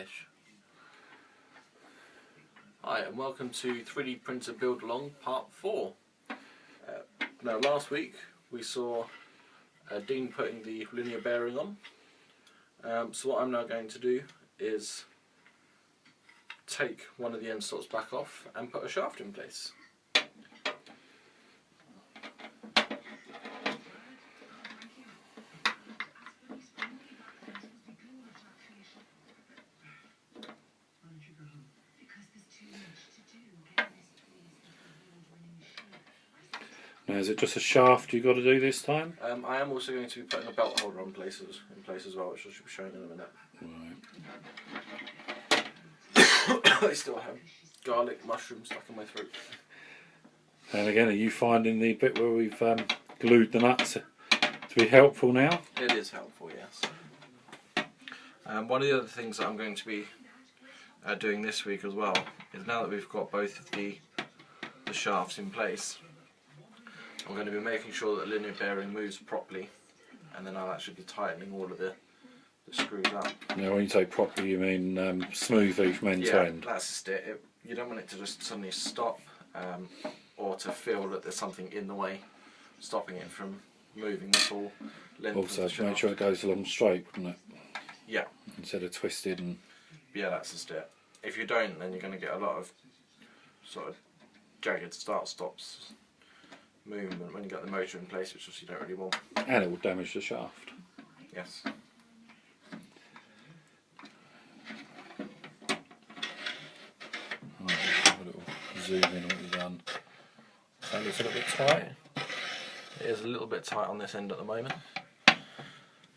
Ish. Hi, and welcome to 3D Printer Build Along Part 4. Now, last week we saw Dean putting the linear bearing on. So what I'm now going to do is take one of the end stops back off and put a shaft in place. Now, is it just a shaft you've got to do this time? I am also going to be putting a belt holder in place as well, which I should be showing in a minute. Right. I still have garlic mushrooms stuck in my throat. And again, are you finding the bit where we've glued the nuts to be helpful now? It is helpful, yes. One of the other things that I'm going to be doing this week as well is, now that we've got both of the shafts in place, I'm going to be making sure that the linear bearing moves properly, and then I'll actually be tightening all of the screws up. Now, when you say properly, you mean smoothly from end to end? Yeah, that's just it. You don't want it to just suddenly stop, or to feel that there's something in the way, stopping it from moving the full length of the shaft. Also, make sure it goes along straight, wouldn't it? Yeah. Instead of twisted and... Yeah, that's just it. If you don't, then you're going to get a lot of sort of jagged start-stops movement when you get the motor in place, which obviously you don't really want. And it will damage the shaft. Yes. Right, let's have a little zoom in on what you've done. That looks a little bit tight. It is a little bit tight on this end at the moment.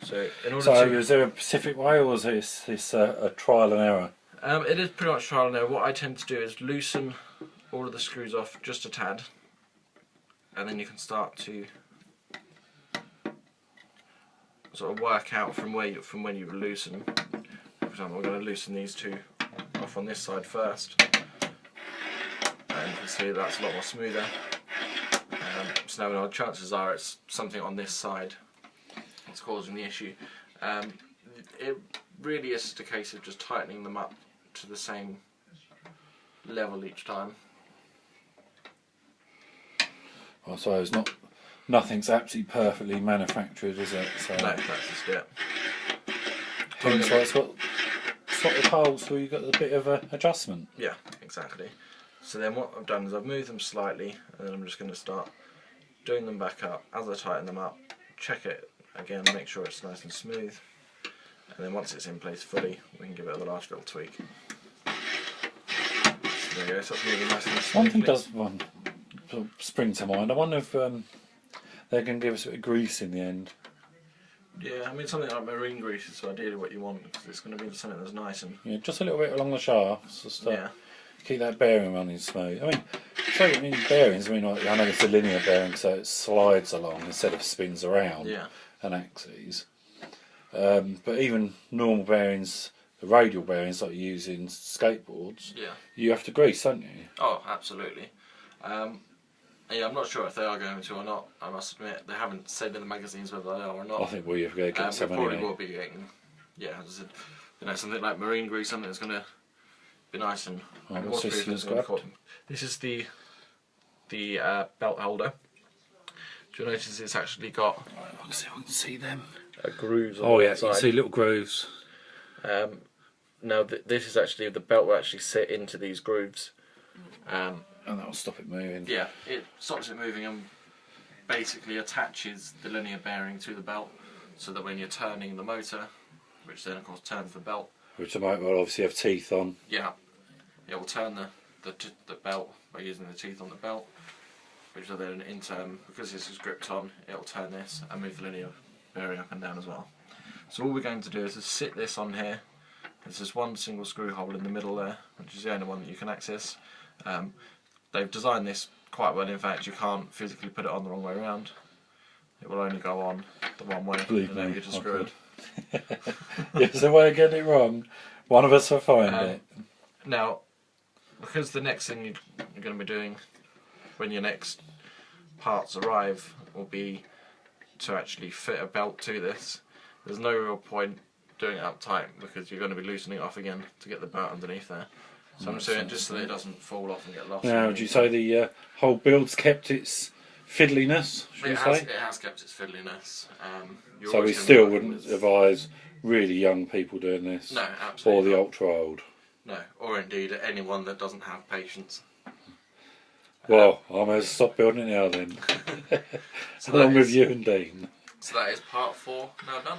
So, is there a specific way, or is this a trial and error? It is pretty much trial and error. What I tend to do is loosen all of the screws off just a tad, and then you can start to sort of work out from when you loosen. For example, I'm going to loosen these two off on this side first, and you can see that's a lot more smoother. So now the chances are it's something on this side that's causing the issue. It really is just a case of just tightening them up to the same level each time. I suppose nothing's absolutely perfectly manufactured, is it? So no, that's just it. Hence why it's got slotted holes, so you've got a bit of an adjustment. Yeah, exactly. So then what I've done is I've moved them slightly, and then I'm just going to start doing them back up. As I tighten them up, check it again, make sure it's nice and smooth, and then once it's in place fully, we can give it a last little tweak. So there you go, so it's moving nice and smoothly. One thing does sort of spring to mind. I wonder if they're going to give us a bit of grease in the end. Yeah, I mean something like marine grease is ideally what you want, because it's going to be something that's nice and... Yeah, just a little bit along the shafts, just keep that bearing running smooth. I mean, bearings, I know it's a linear bearing, so it slides along instead of spins around an axis. But even normal bearings, the radial bearings like you use in skateboards, you have to grease, don't you? Oh, absolutely. Yeah, I'm not sure if they are going to or not, I must admit. They haven't said in the magazines whether they are or not. I think we're going to get some anyway. We probably will be getting, as I said, something like marine grease, something that's going to be nice and waterproof. This is the belt holder. Do you notice it's actually got... I can see them. Grooves on the inside. You can see little grooves. Now this is actually, the belt will actually sit into these grooves. And that'll stop it moving. Yeah, it stops it moving and basically attaches the linear bearing to the belt, so that when you're turning the motor, which then of course turns the belt, which the motor will obviously have teeth on. Yeah, it will turn the belt by using the teeth on the belt, which will then in turn, because this is gripped on, it will turn this and move the linear bearing up and down as well. So all we're going to do is just sit this on here. There's just one single screw hole in the middle there, which is the only one that you can access. They've designed this quite well. In fact, you can't physically put it on the wrong way around. It will only go on the one way. Believe me, you're just screwed. Yes, the way of getting it wrong. One of us will find it. Now, because the next thing you're going to be doing when your next parts arrive will be to actually fit a belt to this, there's no real point doing it up tight because you're going to be loosening it off again to get the belt underneath there. So I'm just doing it just so that it doesn't fall off and get lost. Now, would you say the whole build's kept its fiddliness? It has kept its fiddliness. So we still wouldn't advise really young people doing this? No, absolutely. Or the ultra old? No, or indeed anyone that doesn't have patience. Well, I may stop building it now then. Along with you and Dean. So that is part 4 now done.